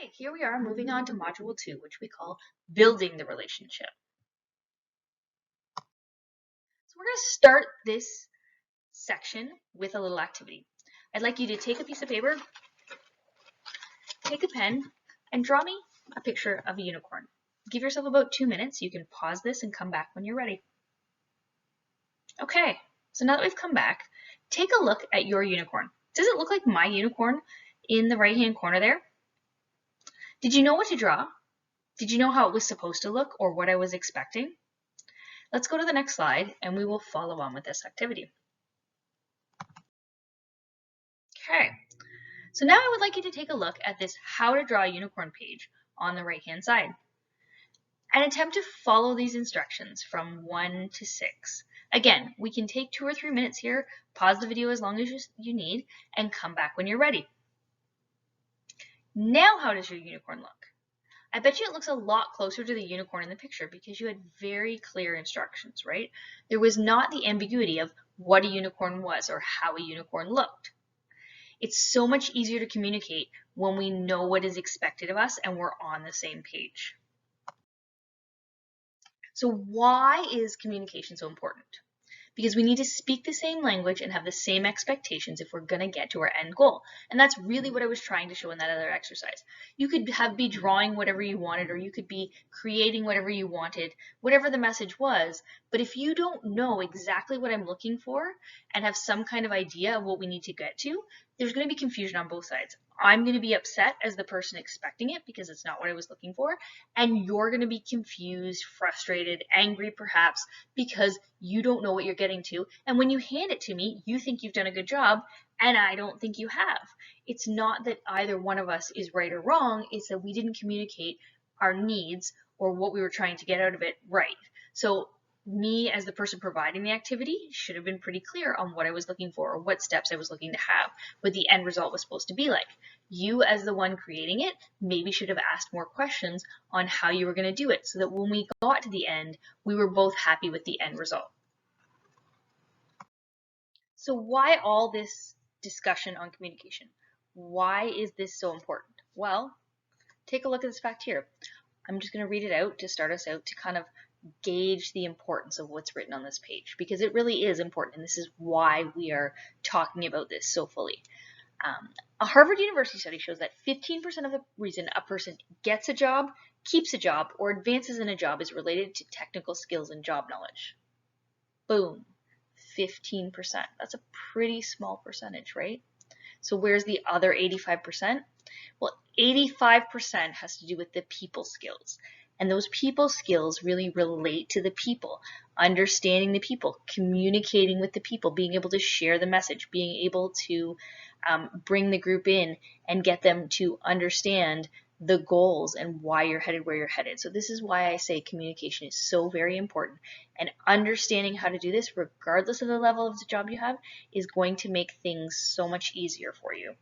Okay, here we are moving on to Module 2, which we call Building the Relationship. So we're going to start this section with a little activity. I'd like you to take a piece of paper, take a pen, and draw me a picture of a unicorn. Give yourself about 2 minutes. You can pause this and come back when you're ready. Okay, so now that we've come back, take a look at your unicorn. Does it look like my unicorn in the right-hand corner there? Did you know what to draw? Did you know how it was supposed to look or what I was expecting? Let's go to the next slide and we will follow on with this activity. Okay, so now I would like you to take a look at this how to draw a unicorn page on the right-hand side and attempt to follow these instructions from 1 to 6. Again, we can take 2 or 3 minutes here, pause the video as long as you need, and come back when you're ready. Now, how does your unicorn look? I bet you it looks a lot closer to the unicorn in the picture because you had very clear instructions, right? There was not the ambiguity of what a unicorn was or how a unicorn looked. It's so much easier to communicate when we know what is expected of us and we're on the same page. So why is communication so important? Because we need to speak the same language and have the same expectations if we're going to get to our end goal. And that's really what I was trying to show in that other exercise. You could be drawing whatever you wanted, or you could be creating whatever you wanted, whatever the message was. But if you don't know exactly what I'm looking for and have some kind of idea of what we need to get to, there's going to be confusion on both sides. I'm going to be upset as the person expecting it because it's not what I was looking for, and you're going to be confused, frustrated, angry perhaps because you don't know what you're getting to, and when you hand it to me, you think you've done a good job, and I don't think you have. It's not that either one of us is right or wrong, it's that we didn't communicate our needs or what we were trying to get out of it right. So me as the person providing the activity should have been pretty clear on what I was looking for or what steps I was looking to have, what the end result was supposed to be like. You as the one creating it maybe should have asked more questions on how you were going to do it so that when we got to the end, we were both happy with the end result. So why all this discussion on communication? Why is this so important? Well, take a look at this fact here. I'm just going to read it out to start us out to kind of gauge the importance of what's written on this page, because it really is important, and this is why we are talking about this so fully. A Harvard University study shows that 15% of the reason a person gets a job, keeps a job, or advances in a job is related to technical skills and job knowledge. Boom, 15%. That's a pretty small percentage, right? So where's the other 85%? Well, 85% has to do with the people skills. And those people skills really relate to the people, understanding the people, communicating with the people, being able to share the message, being able to bring the group in and get them to understand the goals and why you're headed where you're headed. So this is why I say communication is so very important. And understanding how to do this, regardless of the level of the job you have, is going to make things so much easier for you.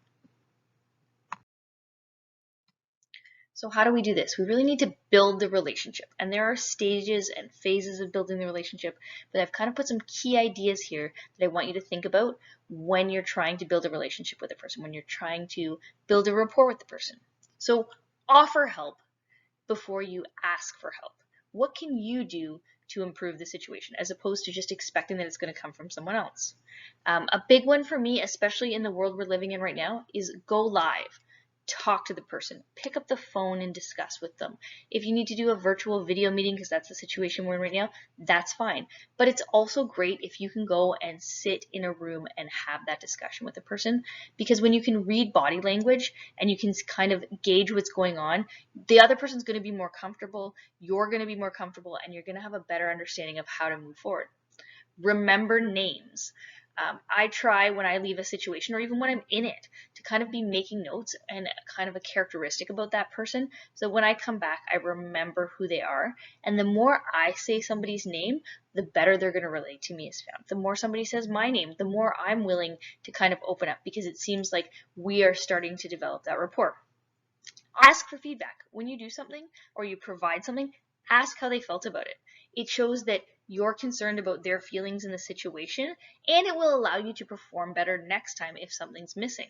So how do we do this? We really need to build the relationship. And there are stages and phases of building the relationship, but I've kind of put some key ideas here that I want you to think about when you're trying to build a relationship with a person, when you're trying to build a rapport with the person. So offer help before you ask for help. What can you do to improve the situation, as opposed to just expecting that it's going to come from someone else? A big one for me, especially in the world we're living in right now, is go live. Talk to the person, pick up the phone and discuss with them. If you need to do a virtual video meeting because that's the situation we're in right now, that's fine. But it's also great if you can go and sit in a room and have that discussion with the person, because when you can read body language and you can kind of gauge what's going on, the other person's going to be more comfortable, you're going to be more comfortable, and you're going to have a better understanding of how to move forward. Remember names. I try when I leave a situation or even when I'm in it to kind of be making notes and kind of a characteristic about that person, so when I come back I remember who they are, and the more I say somebody's name, the better they're going to relate to me as found. The more somebody says my name, the more I'm willing to kind of open up, because it seems like we are starting to develop that rapport. Ask for feedback. When you do something or you provide something, ask how they felt about it. It shows that you're concerned about their feelings in the situation, and it will allow you to perform better next time if something's missing.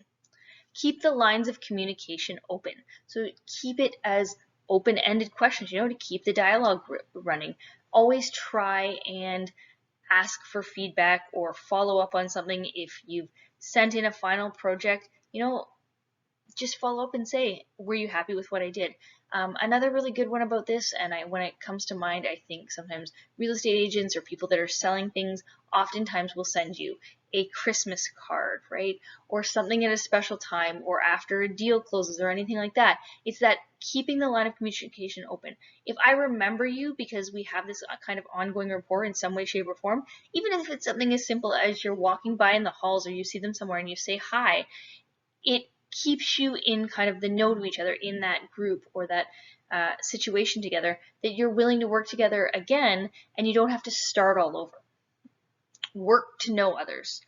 Keep the lines of communication open. So keep it as open-ended questions, to keep the dialogue running. Always try and ask for feedback or follow up on something. If you've sent in a final project, just follow up and say, were you happy with what I did? Another really good one about this, and when it comes to mind, I think sometimes real estate agents or people that are selling things oftentimes will send you a Christmas card, right? Or something at a special time or after a deal closes or anything like that. It's that keeping the line of communication open. If I remember you because we have this kind of ongoing rapport in some way, shape, or form, even if it's something as simple as you're walking by in the halls or you see them somewhere and you say hi, it keeps you in kind of the know to each other in that group or that situation together, that you're willing to work together again and you don't have to start all over. Work to know others.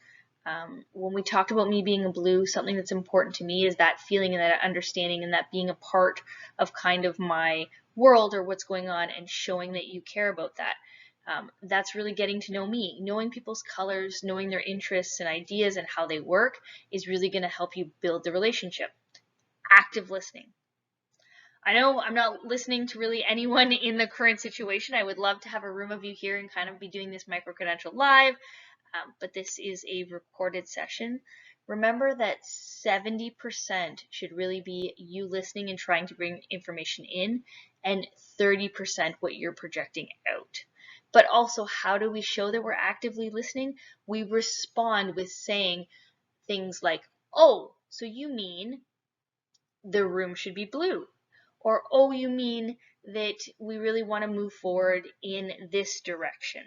When we talked about me being a blue, something that's important to me is that feeling and that understanding and that being a part of kind of my world or what's going on and showing that you care about that. That's really getting to know me. Knowing people's colors, knowing their interests and ideas and how they work is really going to help you build the relationship. Active listening. I know I'm not listening to really anyone in the current situation. I would love to have a room of you here and kind of be doing this micro-credential live, but this is a recorded session. Remember that 70% should really be you listening and trying to bring information in, and 30% what you're projecting out. But also, how do we show that we're actively listening? We respond with saying things like, oh, so you mean the room should be blue? Or, oh, you mean that we really want to move forward in this direction?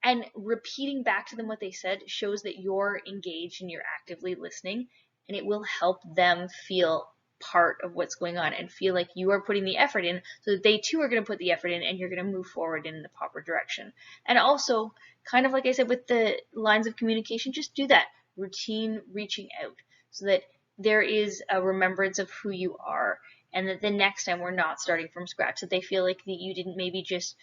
And repeating back to them what they said shows that you're engaged and you're actively listening, and it will help them feel part of what's going on and feel like you are putting the effort in, so that they too are going to put the effort in and you're going to move forward in the proper direction. And also, kind of like I said with the lines of communication, just do that routine reaching out so that there is a remembrance of who you are, and that the next time we're not starting from scratch, that they feel like that you didn't maybe just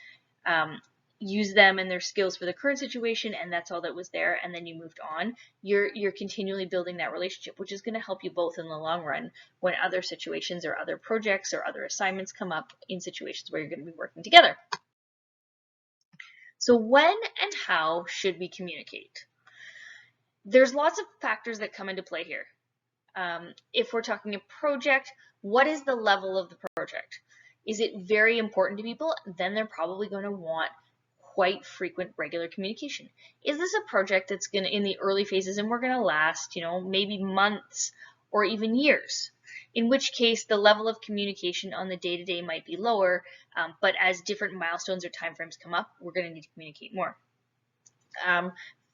use them and their skills for the current situation and that's all that was there and then you moved on. You're continually building that relationship, which is going to help you both in the long run when other situations or other projects or other assignments come up in situations where you're going to be working together. So when and how should we communicate? There's lots of factors that come into play here. If we're talking a project, what is the level of the project? Is it very important to people? Then they're probably going to want quite frequent, regular communication. Is this a project that's going to, in the early phases, and we're going to last, maybe months or even years? In which case, the level of communication on the day-to-day might be lower, but as different milestones or timeframes come up, we're going to need to communicate more.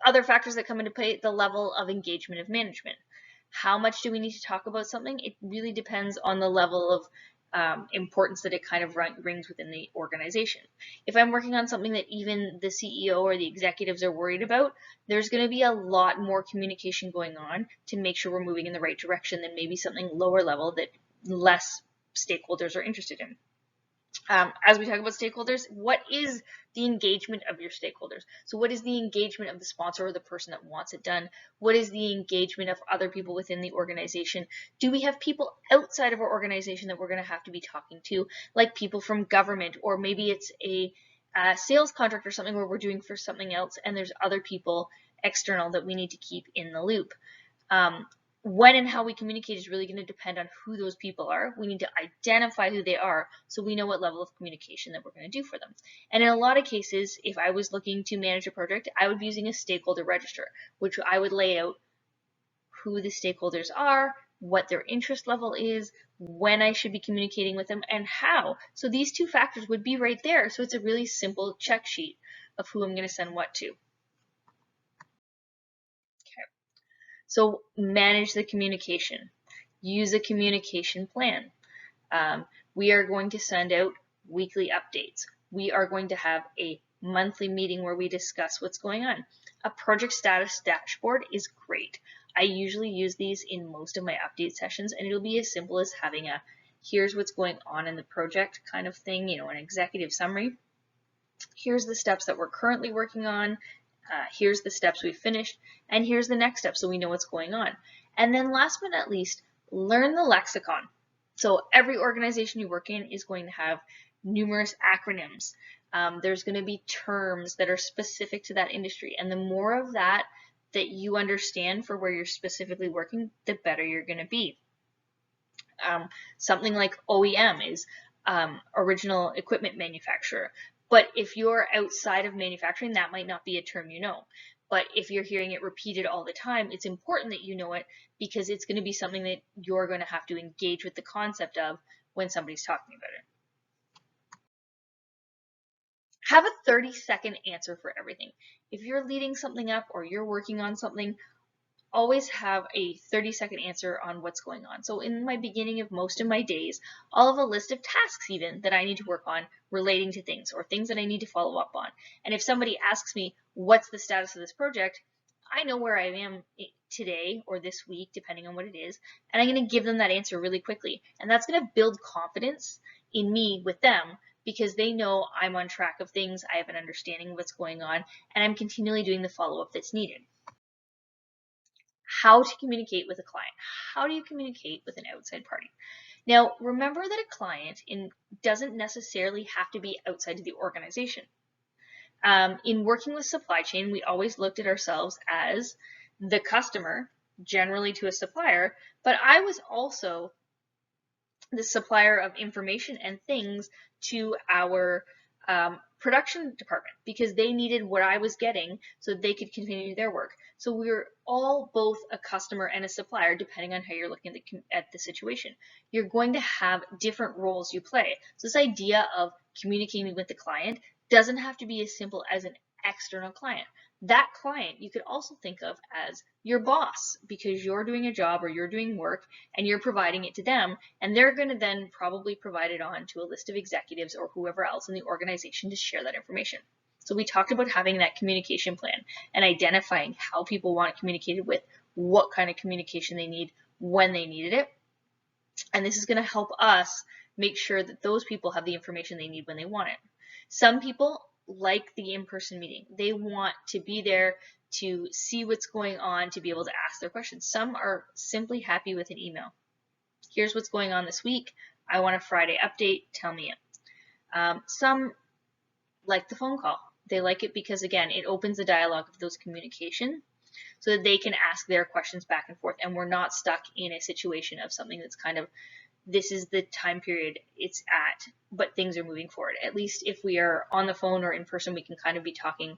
Other factors that come into play, the level of engagement of management. How much do we need to talk about something? It really depends on the level of importance that it kind of rings within the organization. If I'm working on something that even the CEO or the executives are worried about, there's going to be a lot more communication going on to make sure we're moving in the right direction than maybe something lower level that less stakeholders are interested in. As we talk about stakeholders, what is the engagement of your stakeholders? So what is the engagement of the sponsor or the person that wants it done? What is the engagement of other people within the organization? Do we have people outside of our organization that we're going to have to be talking to, like people from government, or maybe it's a sales contract or something where we're doing for something else and there's other people external that we need to keep in the loop? When and how we communicate is really going to depend on who those people are. We need to identify who they are so we know what level of communication that we're going to do for them. And in a lot of cases, if I was looking to manage a project, I would be using a stakeholder register, which I would lay out who the stakeholders are, what their interest level is, when I should be communicating with them, and how. So these two factors would be right there. So it's a really simple check sheet of who I'm going to send what to. So manage the communication. Use a communication plan. We are going to send out weekly updates. We are going to have a monthly meeting where we discuss what's going on. A project status dashboard is great. I usually use these in most of my update sessions, and it'll be as simple as having a here's what's going on in the project kind of thing, an executive summary. Here's the steps that we're currently working on. Here's the steps we've finished, and here's the next step so we know what's going on. And then last but not least, Learn the lexicon. So every organization you work in is going to have numerous acronyms. There's going to be terms that are specific to that industry. And the more of that you understand for where you're specifically working, the better you're going to be. Something like OEM is original equipment manufacturer. But if you're outside of manufacturing, that might not be a term you know. But if you're hearing it repeated all the time, it's important that you know it, because it's going to be something that you're going to have to engage with the concept of when somebody's talking about it. Have a 30-second answer for everything. If you're leading something up or you're working on something, always have a 30-second answer on what's going on. So in my beginning of most of my days, I'll have a list of tasks even that I need to work on relating to things or things that I need to follow up on. And if somebody asks me, what's the status of this project, I know where I am today or this week, depending on what it is, and I'm going to give them that answer really quickly. And that's going to build confidence in me with them, because they know I'm on track of things, I have an understanding of what's going on, and I'm continually doing the follow-up that's needed. How to communicate with a client. How do you communicate with an outside party? Now, remember that a client doesn't necessarily have to be outside of the organization. In working with supply chain, we always looked at ourselves as the customer, generally to a supplier, but I was also the supplier of information and things to our production department, because they needed what I was getting so they could continue their work. So we're all both a customer and a supplier, depending on how you're looking at the situation. You're going to have different roles you play. So this idea of communicating with the client doesn't have to be as simple as an external client. That client you could also think of as your boss, because you're doing a job or you're doing work and you're providing it to them, and they're going to then probably provide it on to a list of executives or whoever else in the organization to share that information. So we talked about having that communication plan and identifying how people want it communicated with, what kind of communication they need, when they needed it. And this is going to help us make sure that those people have the information they need when they want it. Some people like the in-person meeting. They want to be there to see what's going on, to be able to ask their questions. Some are simply happy with an email. Here's what's going on this week. I want a Friday update. Tell me it. Some like the phone call. They like it because, again, it opens the dialogue of those communication so that they can ask their questions back and forth, and we're not stuck in a situation of something that's kind of, this is the time period it's at, but things are moving forward. At least if we are on the phone or in person, we can kind of be talking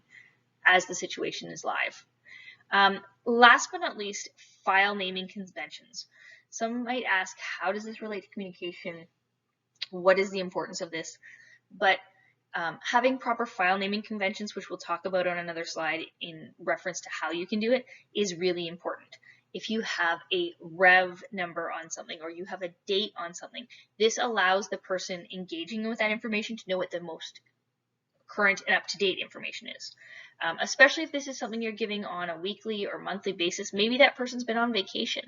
as the situation is live. Last but not least, file naming conventions. Some might ask, how does this relate to communication? What is the importance of this? But having proper file naming conventions, which we'll talk about on another slide in reference to how you can do it, is really important. If you have a rev number on something or you have a date on something, this allows the person engaging with that information to know what the most current and up-to-date information is. Especially if this is something you're giving on a weekly or monthly basis. Maybe that person's been on vacation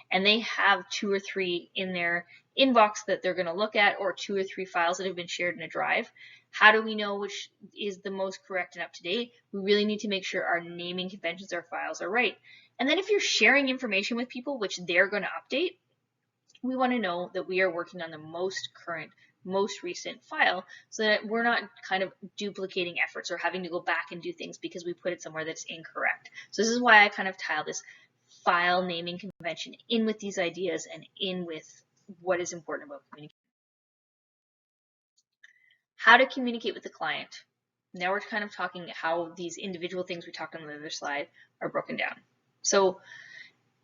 and they have 2 or 3 in their inbox that they're going to look at, or 2 or 3 files that have been shared in a drive. How do we know which is the most correct and up-to-date? We really need to make sure our naming conventions, our files, are right. And then if you're sharing information with people which they're going to update, we want to know that we are working on the most current, most recent file, so that we're not kind of duplicating efforts or having to go back and do things because we put it somewhere that's incorrect. So this is why I kind of tile this file naming convention in with these ideas and in with what is important about communication. How to communicate with the client. Now we're kind of talking how these individual things we talked on the other slide are broken down. So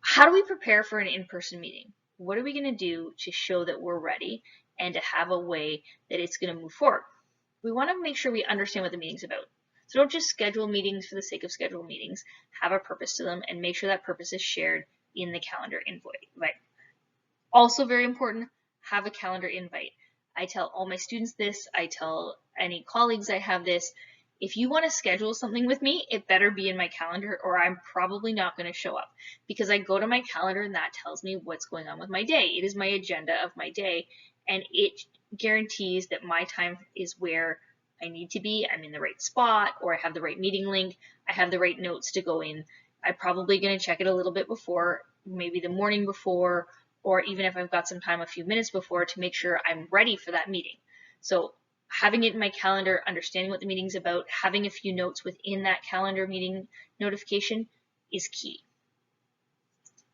how do we prepare for an in-person meeting? What are we going to do to show that we're ready and to have a way that it's going to move forward? We want to make sure we understand what the meeting's about. So don't just schedule meetings for the sake of scheduling meetings. Have a purpose to them and make sure that purpose is shared in the calendar invite. Also very important, have a calendar invite. I tell all my students this. I tell any colleagues I have this. If you want to schedule something with me, it better be in my calendar or I'm probably not going to show up, because I go to my calendar and that tells me what's going on with my day. It is my agenda of my day, and it guarantees that my time is where I need to be. I'm in the right spot, or I have the right meeting link. I have the right notes to go in. I'm probably going to check it a little bit before, maybe the morning before, or even if I've got some time a few minutes before, to make sure I'm ready for that meeting. So having it in my calendar, understanding what the meeting's about, having a few notes within that calendar meeting notification is key.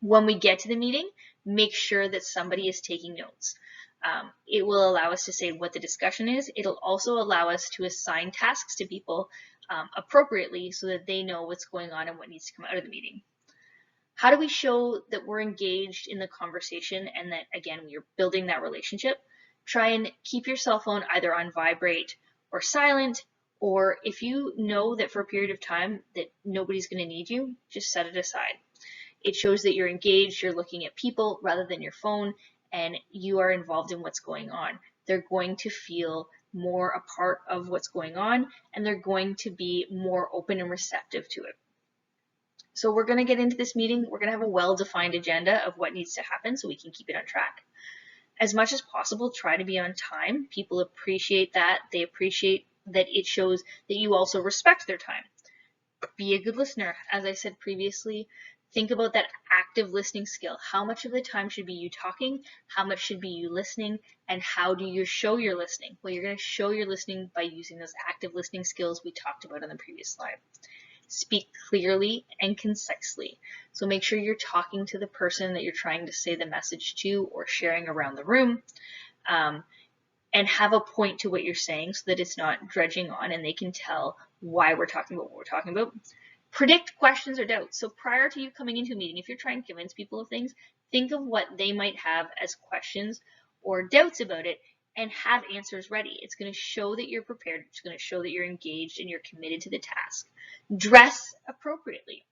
When we get to the meeting, make sure that somebody is taking notes. It will allow us to say what the discussion is. It'll also allow us to assign tasks to people appropriately so that they know what's going on and what needs to come out of the meeting. How do we show that we're engaged in the conversation and that, again, we're building that relationship? Try and keep your cell phone either on vibrate or silent, or if you know that for a period of time that nobody's going to need you, just set it aside. It shows that you're engaged, you're looking at people rather than your phone, and you are involved in what's going on. They're going to feel more a part of what's going on, and they're going to be more open and receptive to it. So we're going to get into this meeting. We're going to have a well-defined agenda of what needs to happen so we can keep it on track. As much as possible, try to be on time. People appreciate that. They appreciate that it shows that you also respect their time. Be a good listener. As I said previously, think about that active listening skill. How much of the time should be you talking? How much should be you listening? And how do you show your listening? Well, you're going to show your listening by using those active listening skills we talked about on the previous slide. Speak clearly and concisely. So make sure you're talking to the person that you're trying to say the message to or sharing around the room. And have a point to what you're saying so that it's not dredging on and they can tell why we're talking about what we're talking about. Predict questions or doubts. So prior to you coming into a meeting, if you're trying to convince people of things, think of what they might have as questions or doubts about it and have answers ready. It's going to show that you're prepared. It's going to show that you're engaged and you're committed to the task. Dress appropriately.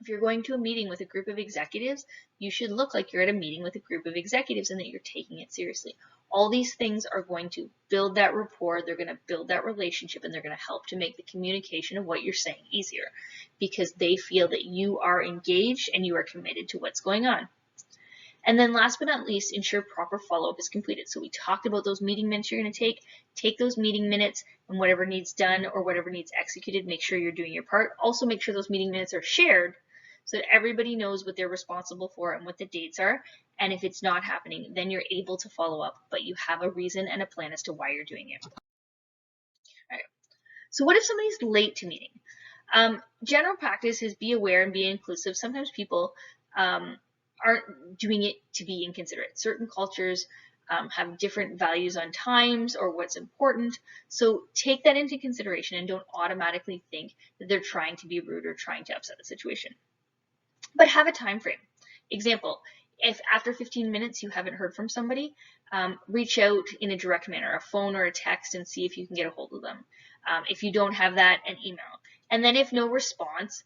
If you're going to a meeting with a group of executives, you should look like you're at a meeting with a group of executives and that you're taking it seriously. All these things are going to build that rapport, they're going to build that relationship, and they're going to help to make the communication of what you're saying easier because they feel that you are engaged and you are committed to what's going on. And then last but not least, ensure proper follow-up is completed. So we talked about those meeting minutes you're going to take those meeting minutes and whatever needs done or whatever needs executed, make sure you're doing your part. Also make sure those meeting minutes are shared so that everybody knows what they're responsible for and what the dates are. And if it's not happening, then you're able to follow up, but you have a reason and a plan as to why you're doing it. All right. So what if somebody's late to meeting? General practice is be aware and be inclusive. Sometimes people aren't doing it to be inconsiderate. Certain cultures have different values on times or what's important. So take that into consideration and don't automatically think that they're trying to be rude or trying to upset the situation. But have a time frame. Example, if after 15 minutes you haven't heard from somebody, reach out in a direct manner, a phone or a text, and see if you can get a hold of them. If you don't have that, an email. And then if no response,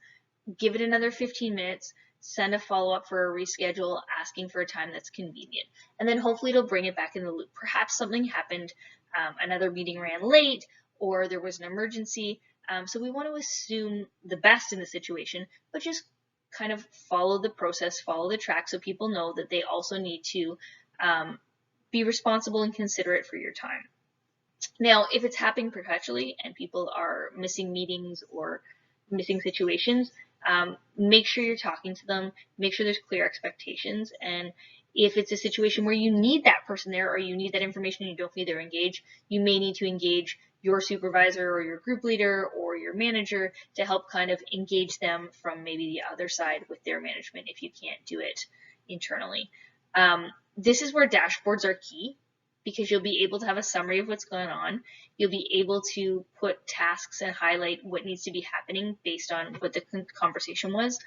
give it another 15 minutes, send a follow-up for a reschedule, asking for a time that's convenient. And then hopefully it'll bring it back in the loop. Perhaps something happened, another meeting ran late, or there was an emergency. So we want to assume the best in the situation, but just kind of follow the process, follow the track so people know that they also need to be responsible and considerate for your time. Now, if it's happening perpetually and people are missing meetings or missing situations, make sure you're talking to them, make sure there's clear expectations, and if it's a situation where you need that person there or you need that information and you don't feel they're engaged, you may need to engage your supervisor or your group leader or your manager to help kind of engage them from maybe the other side with their management if you can't do it internally. This is where dashboards are key because you'll be able to have a summary of what's going on. You'll be able to put tasks and highlight what needs to be happening based on what the conversation was.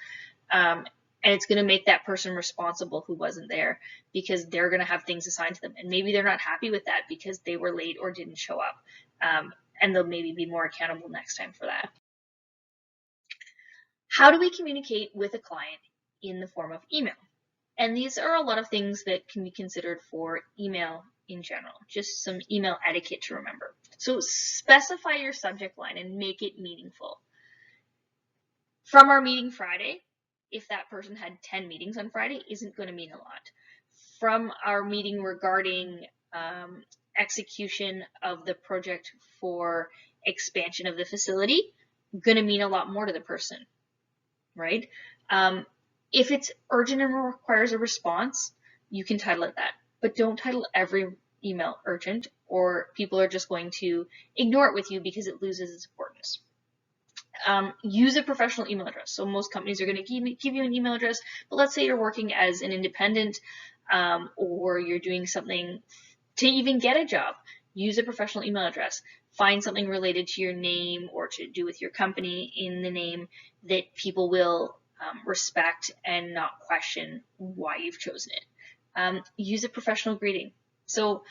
And it's going to make that person responsible who wasn't there because they're going to have things assigned to them. And maybe they're not happy with that because they were late or didn't show up. And they'll maybe be more accountable next time for that. How do we communicate with a client in the form of email? And these are a lot of things that can be considered for email in general, just some email etiquette to remember. So specify your subject line and make it meaningful. From our meeting Friday, if that person had 10 meetings on Friday, isn't going to mean a lot. From our meeting regarding execution of the project for expansion of the facility, going to mean a lot more to the person, right? If it's urgent and requires a response, you can title it that. But don't title every email urgent, or people are just going to ignore it with you because it loses its importance. Use a professional email address. So most companies are going to give you an email address, but let's say you're working as an independent, or you're doing something to even get a job. Use a professional email address. Find something related to your name or to do with your company in the name that people will respect and not question why you've chosen it. Use a professional greeting. So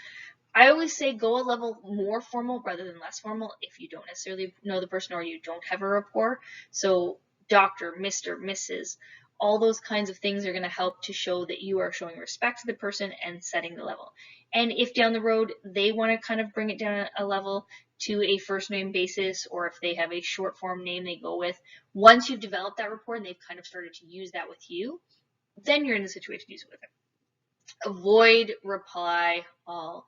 I always say go a level more formal rather than less formal if you don't necessarily know the person or you don't have a rapport. So Dr., Mr., Mrs., all those kinds of things are going to help to show that you are showing respect to the person and setting the level. And if down the road they want to kind of bring it down a level to a first name basis, or if they have a short form name they go with, once you've developed that rapport and they've kind of started to use that with you, then you're in the situation to use it with them. Avoid reply all.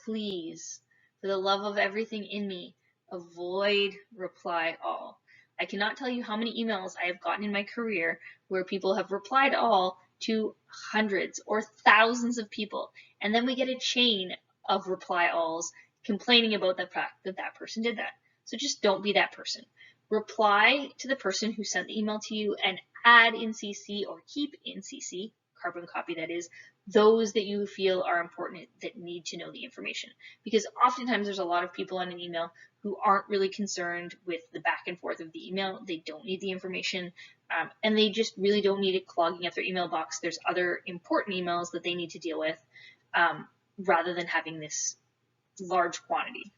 Please, for the love of everything in me, avoid reply all. I cannot tell you how many emails I have gotten in my career where people have replied all to hundreds or thousands of people, and then we get a chain of reply alls complaining about the fact that that person did that. So just don't be that person. Reply to the person who sent the email to you and add in CC or keep in CC, carbon copy that is, those that you feel are important that need to know the information. Because oftentimes there's a lot of people on an email who aren't really concerned with the back and forth of the email. They don't need the information, and they just really don't need it clogging up their email box. There's other important emails that they need to deal with, rather than having this large quantity.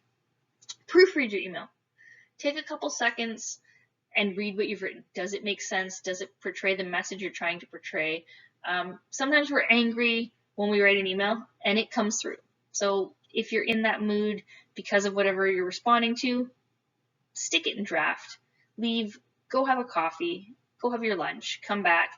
Proofread your email. Take a couple seconds and read what you've written. Does it make sense? Does it portray the message you're trying to portray? Sometimes we're angry when we write an email and it comes through. So if you're in that mood because of whatever you're responding to, stick it in draft, leave, go have a coffee, go have your lunch, come back,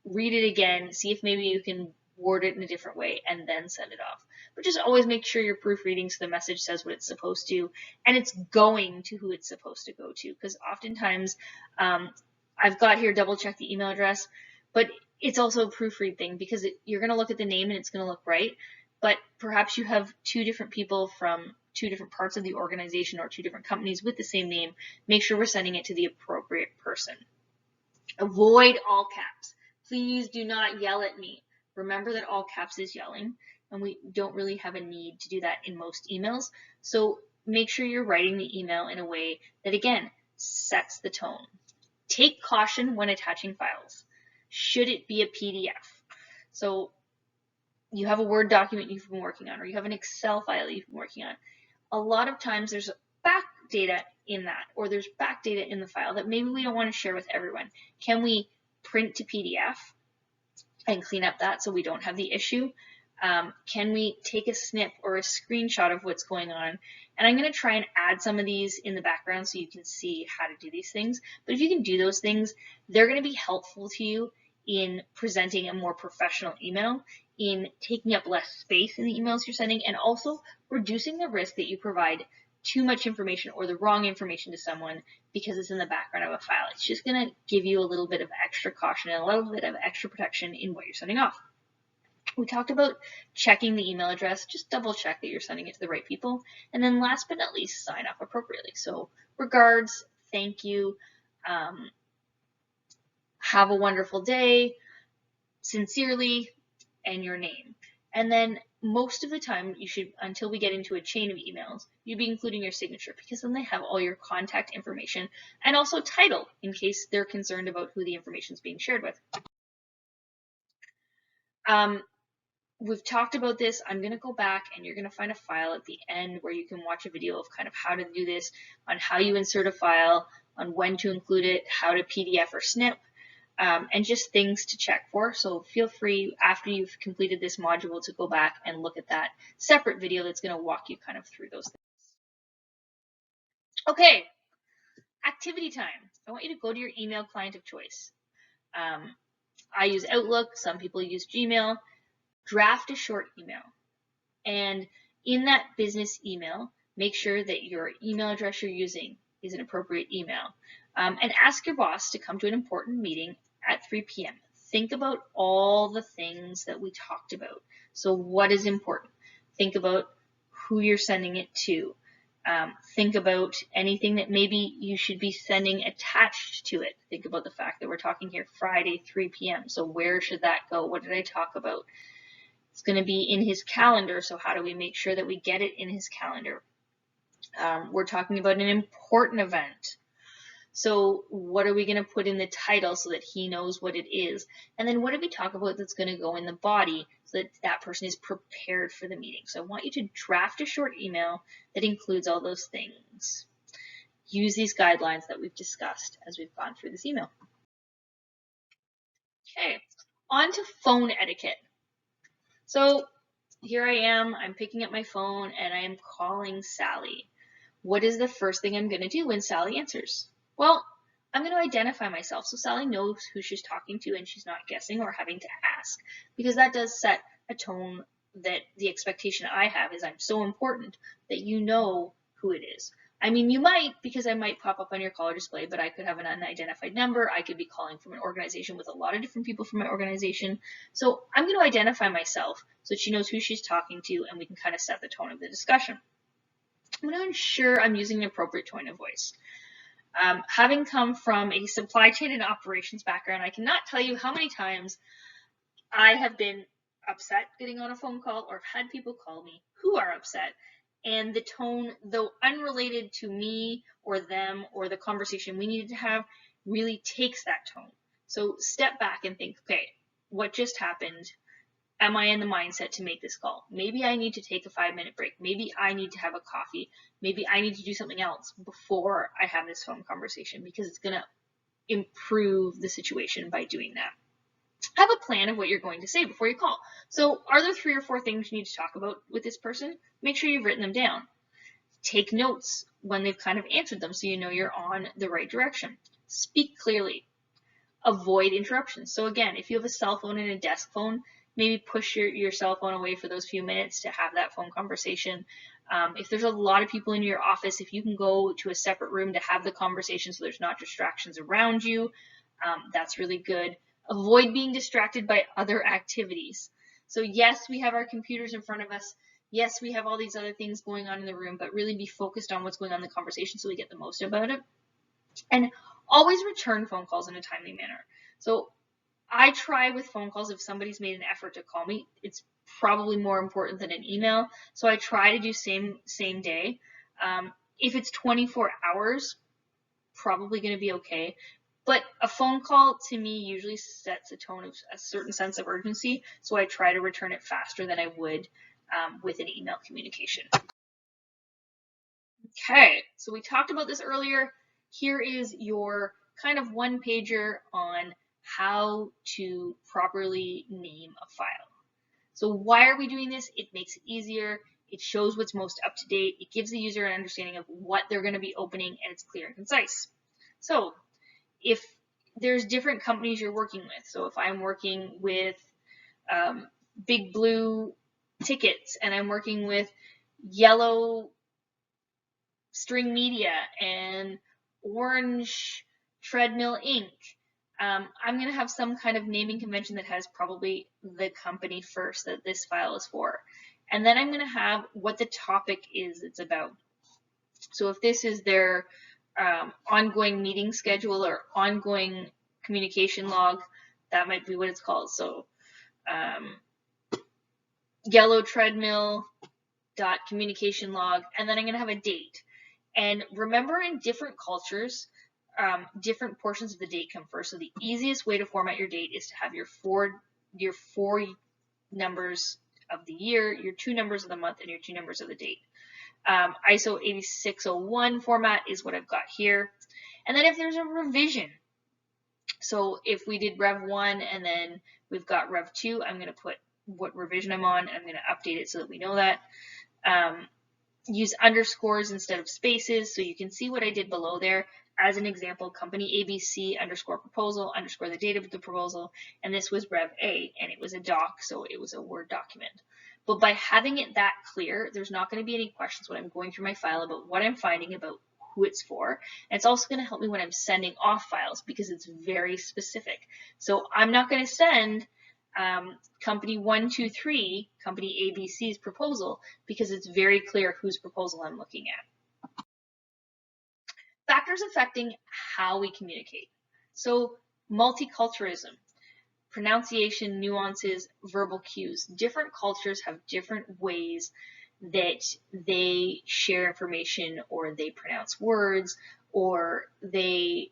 read it again, see if maybe you can word it in a different way, and then send it off. But just always make sure you're proofreading so the message says what it's supposed to, and it's going to who it's supposed to go to. Because oftentimes, I've got here double check the email address, but it's also a proofread thing because you're going to look at the name and it's going to look right, but perhaps you have two different people from two different parts of the organization or two different companies with the same name. Make sure we're sending it to the appropriate person. Avoid all caps. Please do not yell at me. Remember that all caps is yelling, and we don't really have a need to do that in most emails. So make sure you're writing the email in a way that, again, sets the tone. Take caution when attaching files. Should it be a PDF? So you have a Word document you've been working on, or you have an Excel file you've been working on. A lot of times there's back data in that, or there's back data in the file that maybe we don't want to share with everyone. Can we print to PDF and clean up that so we don't have the issue? Can we take a snip or a screenshot of what's going on? And I'm going to try and add some of these in the background so you can see how to do these things. But if you can do those things, they're going to be helpful to you in presenting a more professional email, in taking up less space in the emails you're sending, and also reducing the risk that you provide too much information or the wrong information to someone because it's in the background of a file. It's just going to give you a little bit of extra caution and a little bit of extra protection in what you're sending off. We talked about checking the email address. Just double check that you're sending it to the right people. And then last but not least, sign off appropriately. So regards, thank you, have a wonderful day, sincerely, and your name. And then most of the time, you should, until we get into a chain of emails, you'd be including your signature, because then they have all your contact information and also title in case they're concerned about who the information is being shared with. We've talked about this. I'm going to go back and you're going to find a file at the end where you can watch a video of kind of how to do this, on how you insert a file, on when to include it, how to PDF or snip, and just things to check for. So feel free after you've completed this module to go back and look at that separate video that's going to walk you kind of through those things. Okay, activity time. I want you to go to your email client of choice. I use Outlook. Some people use Gmail. Draft a short email, and in that business email, make sure that your email address you're using is an appropriate email, and ask your boss to come to an important meeting at 3 p.m. think about all the things that we talked about. So what is important? Think about who you're sending it to. Think about anything that maybe you should be sending attached to it. Think about the fact that we're talking here Friday, 3 p.m. So where should that go? What did I talk about? It's going to be in his calendar. So how do we make sure that we get it in his calendar? We're talking about an important event. So what are we going to put in the title so that he knows what it is? And then what did we talk about that's going to go in the body so that that person is prepared for the meeting? So I want you to draft a short email that includes all those things. Use these guidelines that we've discussed as we've gone through this email. Okay, on to phone etiquette. So here I am, I'm picking up my phone and I am calling Sally. What is the first thing I'm going to do when Sally answers? Well, I'm going to identify myself so Sally knows who she's talking to and she's not guessing or having to ask, because that does set a tone that the expectation I have is I'm so important that you know who it is. I mean, you might, because I might pop up on your caller display, but I could have an unidentified number. I could be calling from an organization with a lot of different people from my organization. So I'm going to identify myself so that she knows who she's talking to and we can kind of set the tone of the discussion. I'm going to ensure I'm using an appropriate tone of voice. Having come from a supply chain and operations background, I cannot tell you how many times I have been upset getting on a phone call or have had people call me who are upset. And the tone, though unrelated to me or them or the conversation we needed to have, really takes that tone. So step back and think, okay, what just happened? Am I in the mindset to make this call? Maybe I need to take a 5-minute break. Maybe I need to have a coffee. Maybe I need to do something else before I have this phone conversation because it's going to improve the situation by doing that. Have a plan of what you're going to say before you call. So are there 3 or 4 things you need to talk about with this person? Make sure you've written them down. Take notes when they've kind of answered them so you know you're on the right direction. Speak clearly. Avoid interruptions. So again, if you have a cell phone and a desk phone, maybe push your cell phone away for those few minutes to have that phone conversation. If there's a lot of people in your office, if you can go to a separate room to have the conversation so there's not distractions around you, that's really good. Avoid being distracted by other activities. So yes, we have our computers in front of us. Yes, we have all these other things going on in the room, but really be focused on what's going on in the conversation so we get the most about it. And always return phone calls in a timely manner. So I try with phone calls, if somebody's made an effort to call me, it's probably more important than an email. So I try to do same day. If it's 24 hours, probably going to be okay. But a phone call to me usually sets a tone of a certain sense of urgency. So I try to return it faster than I would with an email communication. Okay, so we talked about this earlier. Here is your kind of one-pager on how to properly name a file. So why are we doing this? It makes it easier. It shows what's most up to date. It gives the user an understanding of what they're going to be opening, and it's clear and concise. So if there's different companies you're working with, so if I'm working with Big Blue Tickets and I'm working with Yellow String Media and Orange Treadmill Inc., I'm going to have some kind of naming convention that has probably the company first that this file is for. And then I'm going to have what the topic is it's about. So if this is their ongoing meeting schedule or ongoing communication log, that might be what it's called. So Yellow Treadmill dot communication log, and then I'm going to have a date. And remember, in different cultures, different portions of the date come first. So the easiest way to format your date is to have your four numbers of the year, your 2 numbers of the month, and your 2 numbers of the date. ISO 8601 format is what I've got here. And then if there's a revision, so if we did Rev 1 and then we've got Rev 2, I'm going to put what revision I'm on, and I'm going to update it so that we know that. Use underscores instead of spaces, so you can see what I did below there. As an example, company ABC underscore proposal underscore the date of the proposal, and this was Rev A, and it was a doc, so it was a Word document. But by having it that clear, there's not going to be any questions when I'm going through my file about what I'm finding, about who it's for. And it's also going to help me when I'm sending off files because it's very specific. So I'm not going to send company 123, company ABC's proposal, because it's very clear whose proposal I'm looking at. Factors affecting how we communicate. So multiculturalism, pronunciation, nuances, verbal cues. Different cultures have different ways that they share information, or they pronounce words, or they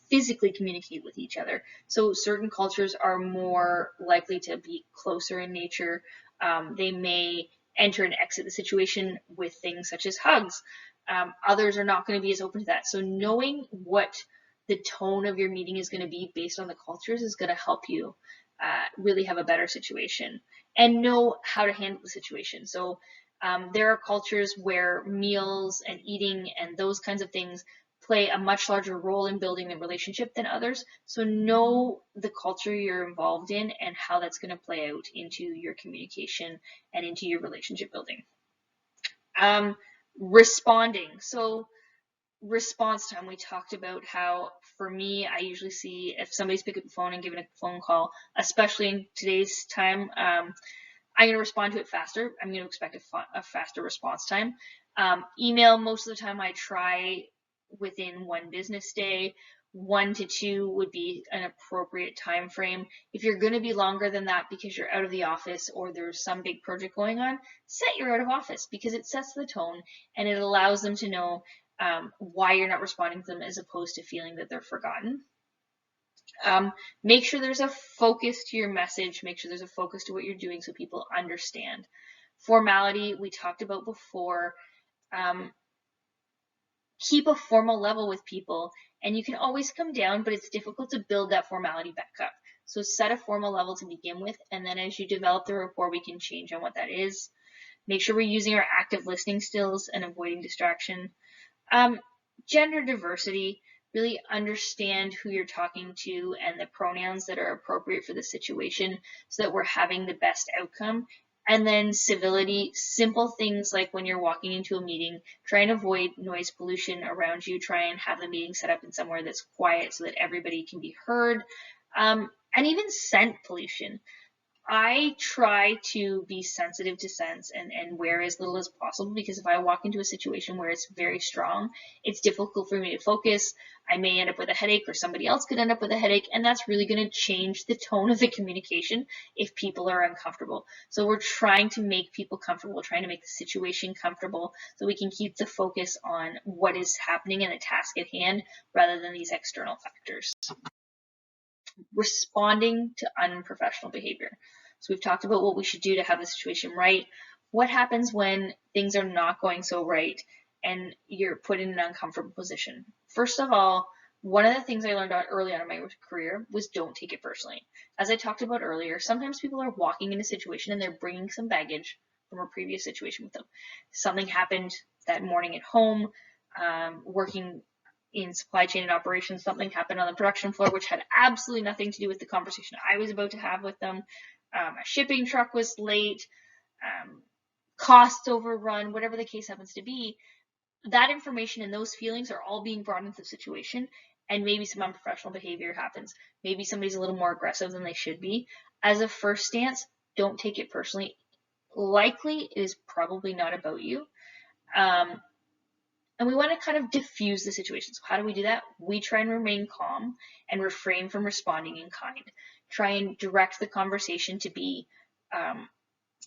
physically communicate with each other. So certain cultures are more likely to be closer in nature. They may enter and exit the situation with things such as hugs. Others are not going to be as open to that. So knowing what the tone of your meeting is going to be based on the cultures is going to help you really have a better situation and know how to handle the situation. So there are cultures where meals and eating and those kinds of things play a much larger role in building the relationship than others. So know the culture you're involved in and how that's going to play out into your communication and into your relationship building. Responding. So response time, we talked about how, for me, I usually see if somebody's picking up the phone and giving a phone call, especially in today's time, I'm going to respond to it faster. I'm going to expect a faster response time. Email, most of the time I try within 1 business day. 1 to 2 would be an appropriate time frame. If you're going to be longer than that because you're out of the office or there's some big project going on, set you're out of office, because it sets the tone and it allows them to know why you're not responding to them, as opposed to feeling that they're forgotten. Make sure there's a focus to your message. Make sure there's a focus to what you're doing so people understand. Formality, we talked about before. Keep a formal level with people, and you can always come down, but it's difficult to build that formality back up. So set a formal level to begin with, and then as you develop the rapport, we can change on what that is. Make sure we're using our active listening skills and avoiding distraction. Gender diversity, really understand who you're talking to and the pronouns that are appropriate for the situation so that we're having the best outcome. And then civility, simple things like when you're walking into a meeting, try and avoid noise pollution around you. Try and have the meeting set up in somewhere that's quiet so that everybody can be heard. And even scent pollution. I try to be sensitive to scents and wear as little as possible, because if I walk into a situation where it's very strong, it's difficult for me to focus. I may end up with a headache, or somebody else could end up with a headache, and that's really going to change the tone of the communication if people are uncomfortable. So we're trying to make people comfortable, we're trying to make the situation comfortable so we can keep the focus on what is happening in the task at hand rather than these external factors. Responding to unprofessional behavior. So we've talked about what we should do to have the situation right. What happens when things are not going so right and you're put in an uncomfortable position? First of all, one of the things I learned early on in my career was don't take it personally. As I talked about earlier, sometimes people are walking in a situation and they're bringing some baggage from a previous situation with them. Something happened that morning at home, working in supply chain and operations, something happened on the production floor which had absolutely nothing to do with the conversation I was about to have with them. A shipping truck was late, costs overrun, whatever the case happens to be. That information and those feelings are all being brought into the situation, and maybe some unprofessional behavior happens. Maybe somebody's a little more aggressive than they should be. As a first stance, don't take it personally. Likely it is probably not about you. And we want to kind of diffuse the situation. So how do we do that? We try and remain calm and refrain from responding in kind. Try and direct the conversation to be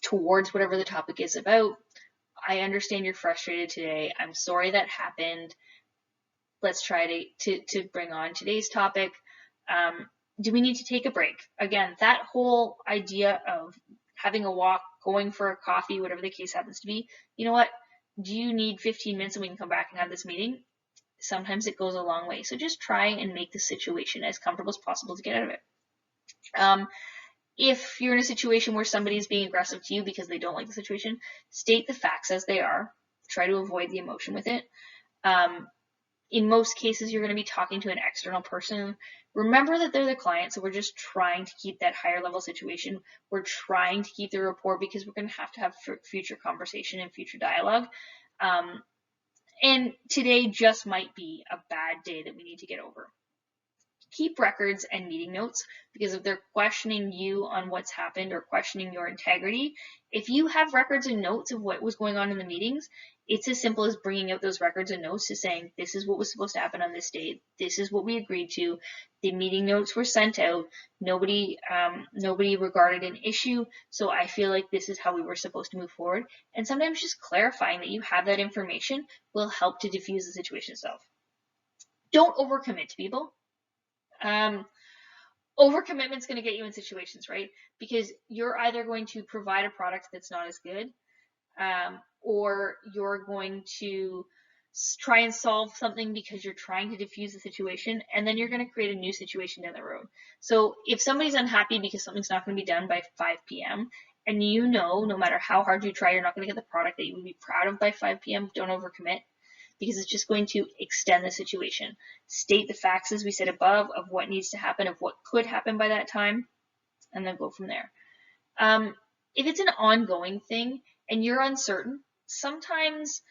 towards whatever the topic is about. I understand you're frustrated today. I'm sorry that happened. Let's try to bring on today's topic. Do we need to take a break? Again, that whole idea of having a walk, going for a coffee, whatever the case happens to be, you know what? Do you need 15 minutes and we can come back and have this meeting? Sometimes it goes a long way. So just try and make the situation as comfortable as possible to get out of it. If you're in a situation where somebody's being aggressive to you because they don't like the situation, state the facts as they are. Try to avoid the emotion with it. In most cases, you're going to be talking to an external person. Remember that they're the client, so we're just trying to keep that higher level situation. We're trying to keep the rapport because we're going to have future conversation and future dialogue. And today just might be a bad day that we need to get over. Keep records and meeting notes, because if they're questioning you on what's happened or questioning your integrity, if you have records and notes of what was going on in the meetings, it's as simple as bringing out those records and notes to saying, this is what was supposed to happen on this day. This is what we agreed to. The meeting notes were sent out. Nobody regarded an issue. So I feel like this is how we were supposed to move forward. And sometimes just clarifying that you have that information will help to diffuse the situation itself. Don't overcommit to people. Overcommitment is going to get you in situations, right? Because you're either going to provide a product that's not as good, or you're going to try and solve something because you're trying to diffuse the situation, and then you're going to create a new situation down the road. So if somebody's unhappy because something's not going to be done by 5 p.m., and you know, no matter how hard you try, you're not going to get the product that you would be proud of by 5 p.m., don't overcommit, because it's just going to extend the situation. State the facts as we said above of what needs to happen, of what could happen by that time, and then go from there. If it's an ongoing thing and you're uncertain, sometimes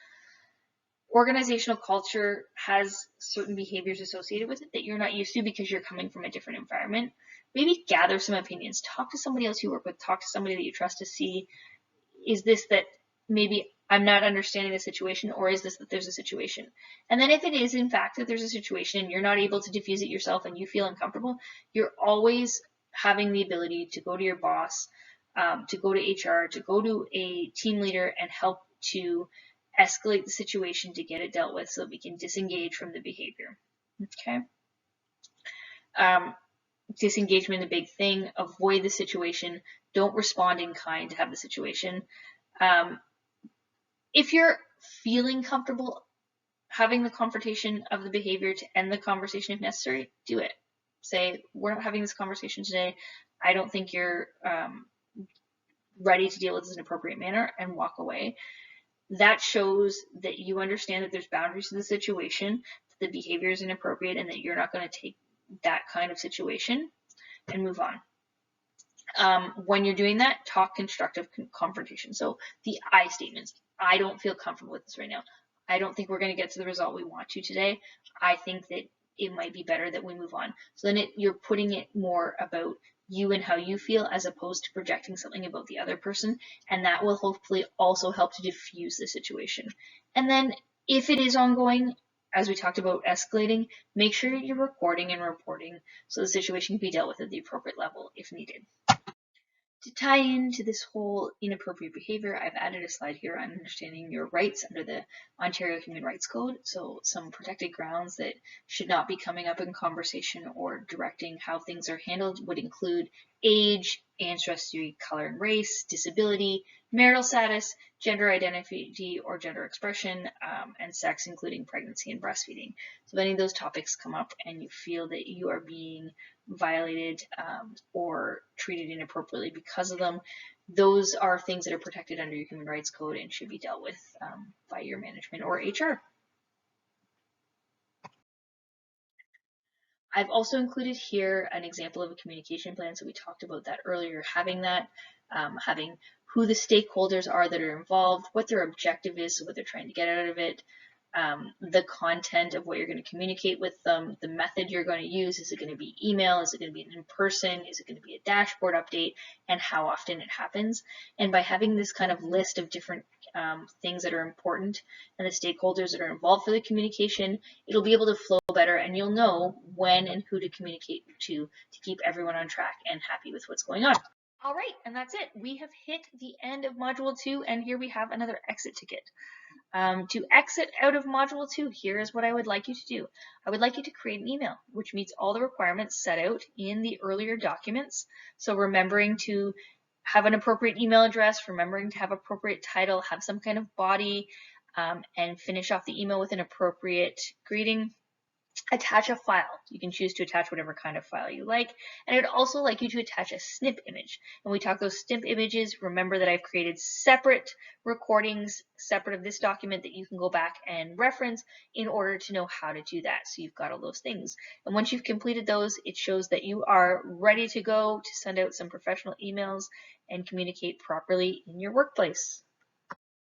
organizational culture has certain behaviors associated with it that you're not used to because you're coming from a different environment. Maybe gather some opinions. Talk to somebody else you work with. Talk to somebody that you trust to see, is this that maybe I'm not understanding the situation, or is this that there's a situation? And then if it is in fact that there's a situation and you're not able to diffuse it yourself and you feel uncomfortable, you're always having the ability to go to your boss, to go to HR, to go to a team leader and help to escalate the situation to get it dealt with so that we can disengage from the behavior. Okay. Disengagement, a big thing. Avoid the situation. Don't respond in kind to have the situation. If you're feeling comfortable having the confrontation of the behavior to end the conversation if necessary, do it. Say, we're not having this conversation today. I don't think you're ready to deal with this in an appropriate manner, and walk away. That shows that you understand that there's boundaries to the situation, that the behavior is inappropriate, and that you're not going to take that kind of situation, and move on. When you're doing that, talk constructive confrontation. So the I statements. I don't feel comfortable with this right now. I don't think we're going to get to the result we want to today. I think that it might be better that we move on. So then you're putting it more about you and how you feel, as opposed to projecting something about the other person. And that will hopefully also help to diffuse the situation. And then if it is ongoing, as we talked about escalating, make sure you're recording and reporting so the situation can be dealt with at the appropriate level if needed. To tie into this whole inappropriate behavior, I've added a slide here on understanding your rights under the Ontario Human Rights Code. So some protected grounds that should not be coming up in conversation or directing how things are handled would include age, ancestry, color and race, disability, marital status, gender identity or gender expression, and sex, including pregnancy and breastfeeding. So if any of those topics come up and you feel that you are being violated or treated inappropriately because of them, those are things that are protected under your Human Rights Code and should be dealt with by your management or HR. I've also included here an example of a communication plan. So we talked about that earlier, having that, having who the stakeholders are that are involved, what their objective is, so what they're trying to get out of it, the content of what you're going to communicate with them, the method you're going to use. Is it going to be email? Is it going to be an in-person? Is it going to be a dashboard update? And how often it happens. And by having this kind of list of different things that are important and the stakeholders that are involved for the communication, it'll be able to flow better, and you'll know when and who to communicate to keep everyone on track and happy with what's going on. All right, and that's it. We have hit the end of Module 2, and here we have another exit ticket. To exit out of Module 2, here is what I would like you to do. I would like you to create an email which meets all the requirements set out in the earlier documents. So remembering to have an appropriate email address, remembering to have appropriate title, have some kind of body, and finish off the email with an appropriate greeting. Attach a file. You can choose to attach whatever kind of file you like. And I'd also like you to attach a snip image. When we talk those snip images, remember that I've created separate recordings, separate of this document, that you can go back and reference in order to know how to do that. So you've got all those things. And once you've completed those, it shows that you are ready to go to send out some professional emails and communicate properly in your workplace.